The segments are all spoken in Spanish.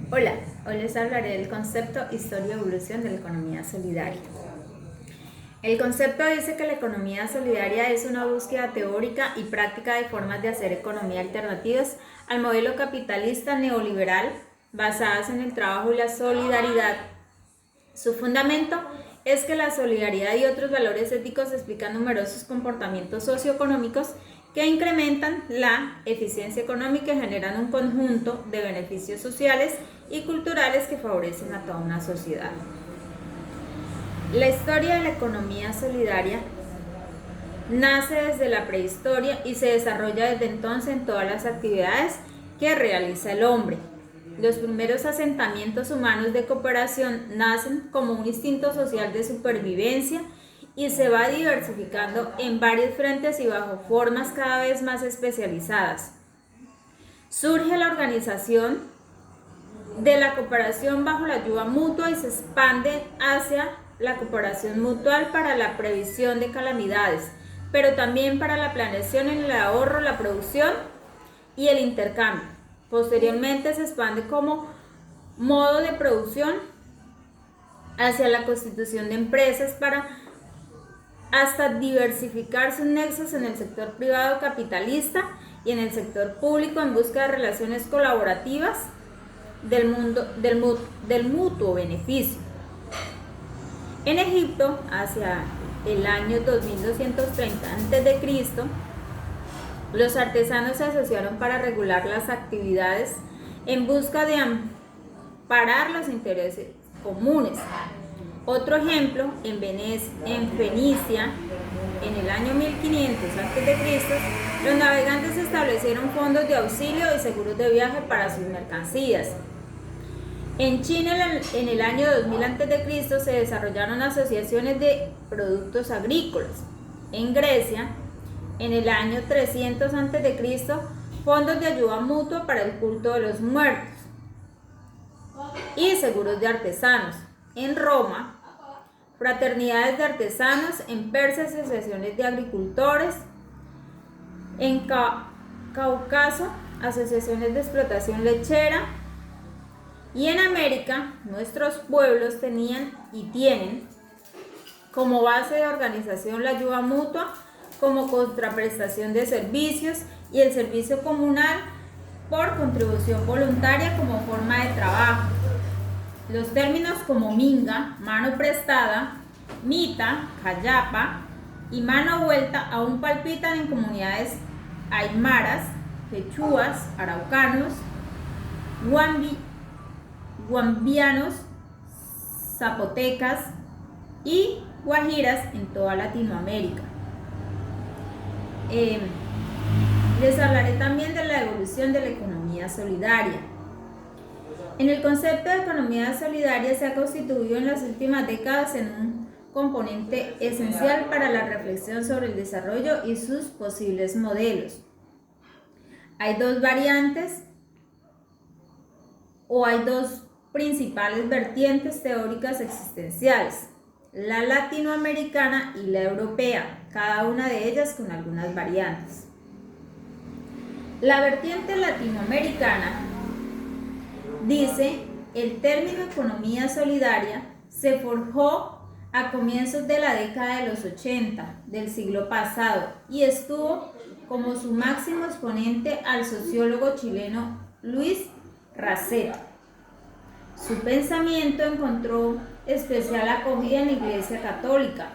Hola, hoy les hablaré del concepto Historia y evolución de la economía solidaria. El concepto dice que la economía solidaria es una búsqueda teórica y práctica de formas de hacer economía alternativas al modelo capitalista neoliberal basadas en el trabajo y la solidaridad. Su fundamento es que la solidaridad y otros valores éticos explican numerosos comportamientos socioeconómicos que incrementan la eficiencia económica y generan un conjunto de beneficios sociales y culturales que favorecen a toda una sociedad. La historia de la economía solidaria nace desde la prehistoria y se desarrolla desde entonces en todas las actividades que realiza el hombre. Los primeros asentamientos humanos de cooperación nacen como un instinto social de supervivencia y se va diversificando en varios frentes y bajo formas cada vez más especializadas. Surge la organización de la cooperación bajo la ayuda mutua y se expande hacia la cooperación mutual para la previsión de calamidades, pero también para la planeación en el ahorro, la producción y el intercambio. Posteriormente se expande como modo de producción hacia la constitución de empresas para hasta diversificar sus nexos en el sector privado capitalista y en el sector público en busca de relaciones colaborativas del mutuo beneficio. En Egipto, hacia el año 2230 a.C., los artesanos se asociaron para regular las actividades en busca de amparar los intereses comunes. Otro ejemplo, en Fenicia, en el año 1500 a.C., los navegantes establecieron fondos de auxilio y seguros de viaje para sus mercancías. En China, en el año 2000 a.C., se desarrollaron asociaciones de productos agrícolas. En Grecia, en el año 300 a.C., fondos de ayuda mutua para el culto de los muertos y seguros de artesanos. En Roma, fraternidades de artesanos. En Persia, asociaciones de agricultores. En Cáucaso, asociaciones de explotación lechera. Y en América, nuestros pueblos tenían y tienen como base de organización la ayuda mutua como contraprestación de servicios y el servicio comunal por contribución voluntaria como forma de trabajo. Los términos como minga, mano prestada, mita, callapa y mano vuelta aún palpitan en comunidades aymaras, quechuas, araucanos, guambianos, zapotecas y guajiras en toda Latinoamérica. Les hablaré también de la evolución de la economía solidaria. En el concepto de economía solidaria se ha constituido en las últimas décadas en un componente esencial para la reflexión sobre el desarrollo y sus posibles modelos. Hay dos variantes o hay dos principales vertientes teóricas existenciales, la latinoamericana y la europea, cada una de ellas con algunas variantes. La vertiente latinoamericana dice: el término economía solidaria se forjó a comienzos de la década de los 80 del siglo pasado y estuvo como su máximo exponente al sociólogo chileno Luis Raceta. Su pensamiento encontró especial acogida en la Iglesia Católica.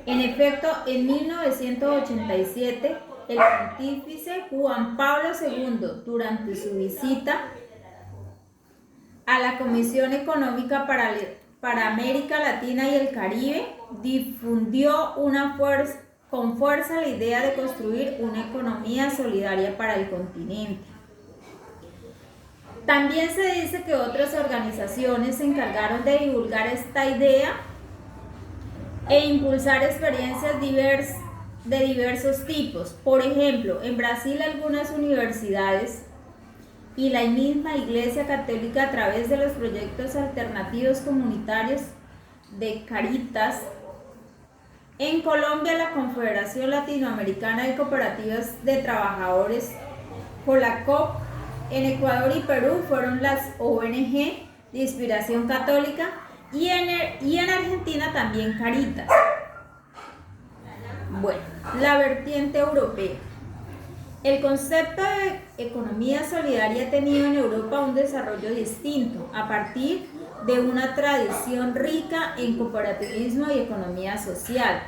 En efecto, en 1987, el pontífice Juan Pablo II, durante su visita a la Comisión Económica para América Latina y el Caribe, difundió con fuerza la idea de construir una economía solidaria para el continente. También se dice que otras organizaciones se encargaron de divulgar esta idea e impulsar experiencias de diversos tipos. Por ejemplo, en Brasil algunas universidades y la misma Iglesia Católica a través de los proyectos alternativos comunitarios de Caritas. En Colombia, la Confederación Latinoamericana de Cooperativas de Trabajadores, COLACOP, En Ecuador y Perú fueron las ONG de inspiración católica y en Argentina también Caritas. Bueno, la vertiente europea. El concepto de economía solidaria ha tenido en Europa un desarrollo distinto a partir de una tradición rica en cooperativismo y economía social.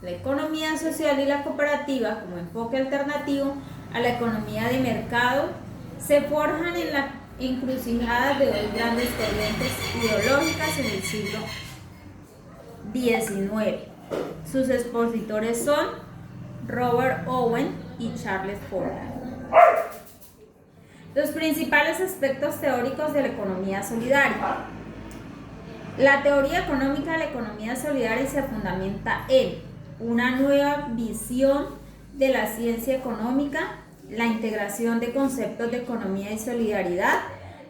La economía social y la cooperativa, como enfoque alternativo a la economía de mercado, se forjan en la encrucijada de dos grandes corrientes ideológicas en el siglo XIX. Sus expositores son Robert Owen y Charles Ford. Los principales aspectos teóricos de la economía solidaria. La teoría económica de la economía solidaria se fundamenta en una nueva visión de la ciencia económica, la integración de conceptos de economía y solidaridad,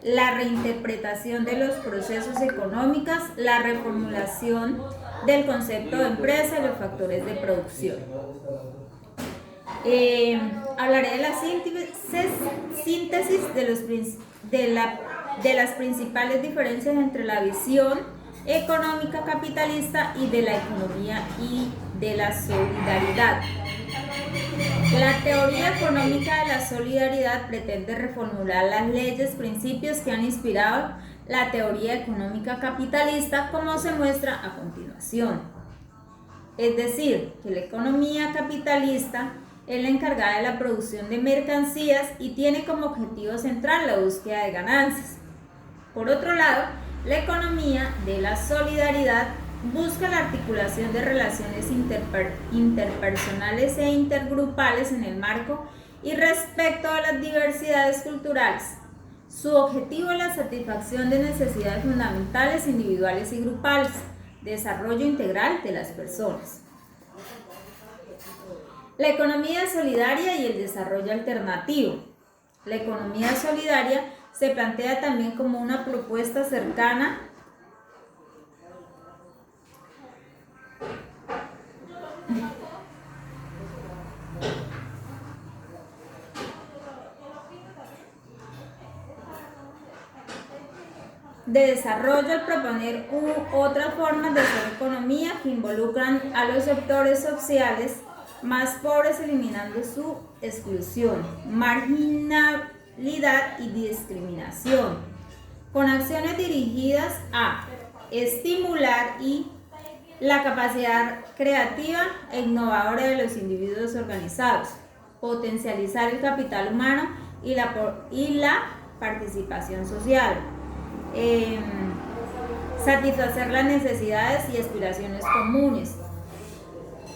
la reinterpretación de los procesos económicos, la reformulación del concepto de empresa y los factores de producción. Hablaré de la síntesis de las principales diferencias entre la visión económica capitalista y de la economía y de la solidaridad. La teoría económica de la solidaridad pretende reformular las leyes, principios que han inspirado la teoría económica capitalista, como se muestra a continuación. Es decir, que la economía capitalista es la encargada de la producción de mercancías y tiene como objetivo central la búsqueda de ganancias. Por otro lado, la economía de la solidaridad busca la articulación de relaciones interpersonales e intergrupales en el marco y respecto a las diversidades culturales. Su objetivo es la satisfacción de necesidades fundamentales individuales y grupales, desarrollo integral de las personas. La economía solidaria y el desarrollo alternativo. La economía solidaria se plantea también como una propuesta cercana de desarrollo al proponer otras formas de hacer economía que involucran a los sectores sociales más pobres, eliminando su exclusión, marginalidad y discriminación, con acciones dirigidas a estimular la capacidad creativa e innovadora de los individuos organizados, potencializar el capital humano y la participación social, satisfacer las necesidades y aspiraciones comunes,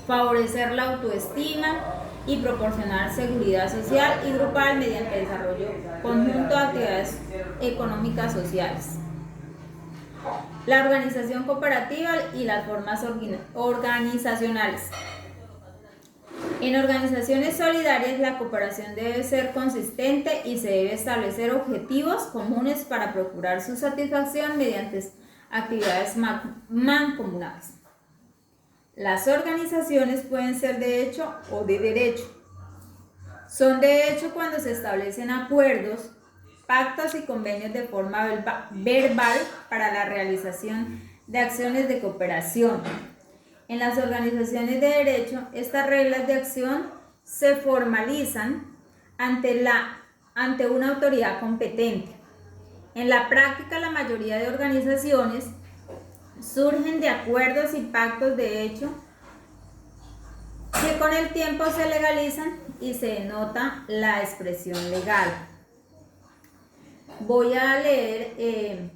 favorecer la autoestima y proporcionar seguridad social y grupal mediante el desarrollo conjunto de actividades económicas sociales. La organización cooperativa y las formas organizacionales. En organizaciones solidarias, la cooperación debe ser consistente y se debe establecer objetivos comunes para procurar su satisfacción mediante actividades mancomunadas. Las organizaciones pueden ser de hecho o de derecho. Son de hecho cuando se establecen acuerdos, pactos y convenios de forma verbal para la realización de acciones de cooperación. En las organizaciones de derecho, estas reglas de acción se formalizan ante una autoridad competente. En la práctica, la mayoría de organizaciones surgen de acuerdos y pactos de hecho que con el tiempo se legalizan y se denota la expresión legal. Voy a leer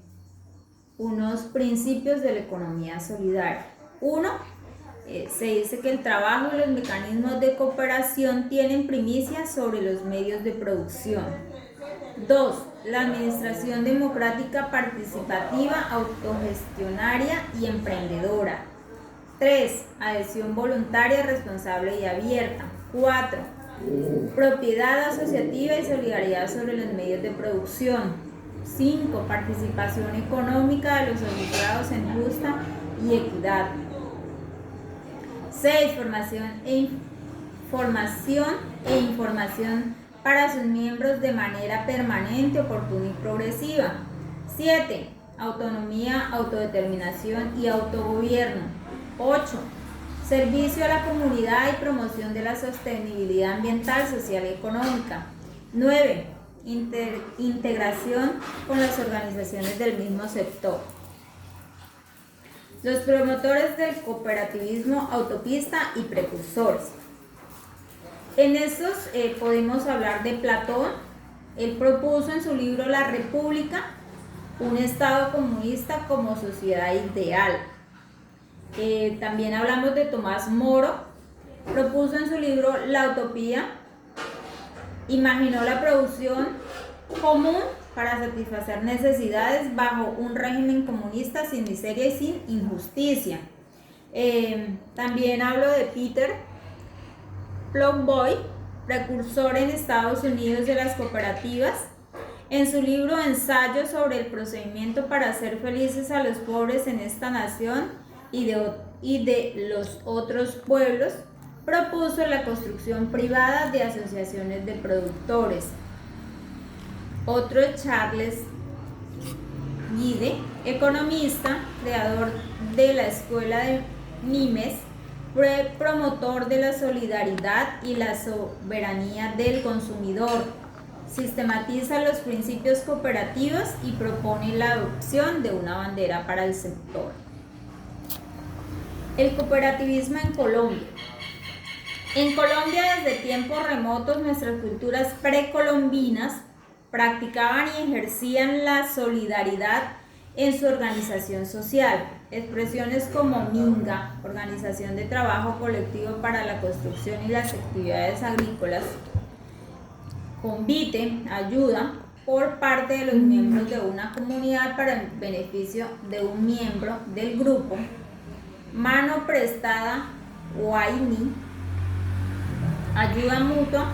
unos principios de la economía solidaria. 1. Se dice que el trabajo y los mecanismos de cooperación tienen primicia sobre los medios de producción. 2. La administración democrática participativa, autogestionaria y emprendedora. 3. Adhesión voluntaria, responsable y abierta. 4. Propiedad asociativa y solidaridad sobre los medios de producción. 5. Participación económica de los asociados en justa y equidad. 6. Formación e información para sus miembros de manera permanente, oportuna y progresiva. 7. Autonomía, autodeterminación y autogobierno. 8. Servicio a la comunidad y promoción de la sostenibilidad ambiental, social y económica. 9. Integración con las organizaciones del mismo sector. Los promotores del cooperativismo, autopista y precursores. En estos podemos hablar de Platón. Él propuso en su libro La República un Estado comunista como sociedad ideal. También hablamos de Tomás Moro. Propuso en su libro La Utopía. Imaginó la producción común para satisfacer necesidades bajo un régimen comunista sin miseria y sin injusticia. También hablo de Peter Plougboy, precursor en Estados Unidos de las cooperativas. En su libro Ensayo sobre el procedimiento para hacer felices a los pobres en esta nación y de los otros pueblos, propuso la construcción privada de asociaciones de productores. Otro, Charles Guide, economista, creador de la escuela de Mimes, fue promotor de la solidaridad y la soberanía del consumidor. Sistematiza los principios cooperativos y propone la adopción de una bandera para el sector. El cooperativismo en Colombia. En Colombia, desde tiempos remotos, nuestras culturas precolombinas practicaban y ejercían la solidaridad en su organización social. Expresiones como minga, organización de trabajo colectivo para la construcción y las actividades agrícolas, convite, ayuda por parte de los miembros de una comunidad para el beneficio de un miembro del grupo, mano prestada o AINI, ayuda mutua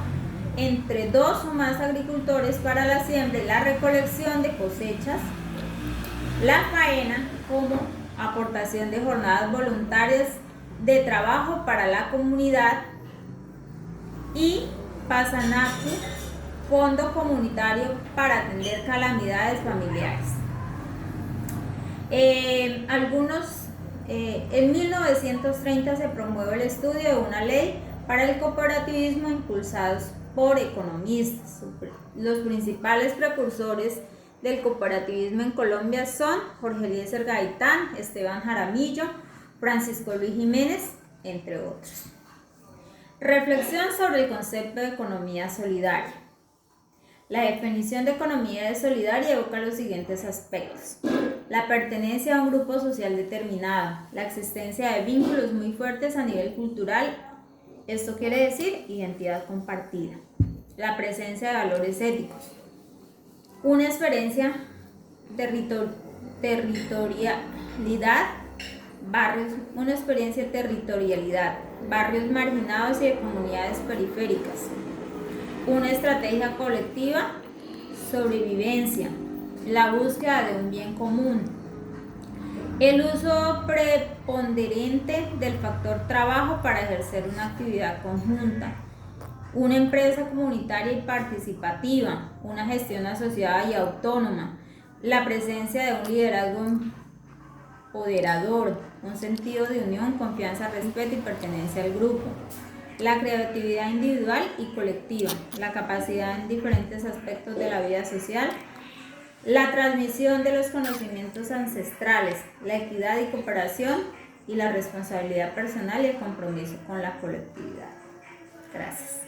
entre dos o más agricultores para la siembra y la recolección de cosechas, la faena como aportación de jornadas voluntarias de trabajo para la comunidad y Pasanacu, fondo comunitario para atender calamidades familiares. En 1930 se promueve el estudio de una ley para el cooperativismo impulsados por economistas. Los principales precursores del cooperativismo en Colombia son Jorge Eliezer Gaitán, Esteban Jaramillo, Francisco Luis Jiménez, entre otros. Reflexión sobre el concepto de economía solidaria. La definición de economía solidaria evoca los siguientes aspectos: la pertenencia a un grupo social determinado, la existencia de vínculos muy fuertes a nivel cultural, esto quiere decir identidad compartida, la presencia de valores éticos, una experiencia territorialidad, barrios marginados y de comunidades periféricas, una estrategia colectiva, sobrevivencia, la búsqueda de un bien común, el uso preponderante del factor trabajo para ejercer una actividad conjunta, una empresa comunitaria y participativa, una gestión asociada y autónoma, la presencia de un liderazgo empoderador, un sentido de unión, confianza, respeto y pertenencia al grupo, la creatividad individual y colectiva, la capacidad en diferentes aspectos de la vida social, la transmisión de los conocimientos ancestrales, la equidad y cooperación y la responsabilidad personal y el compromiso con la colectividad. Gracias.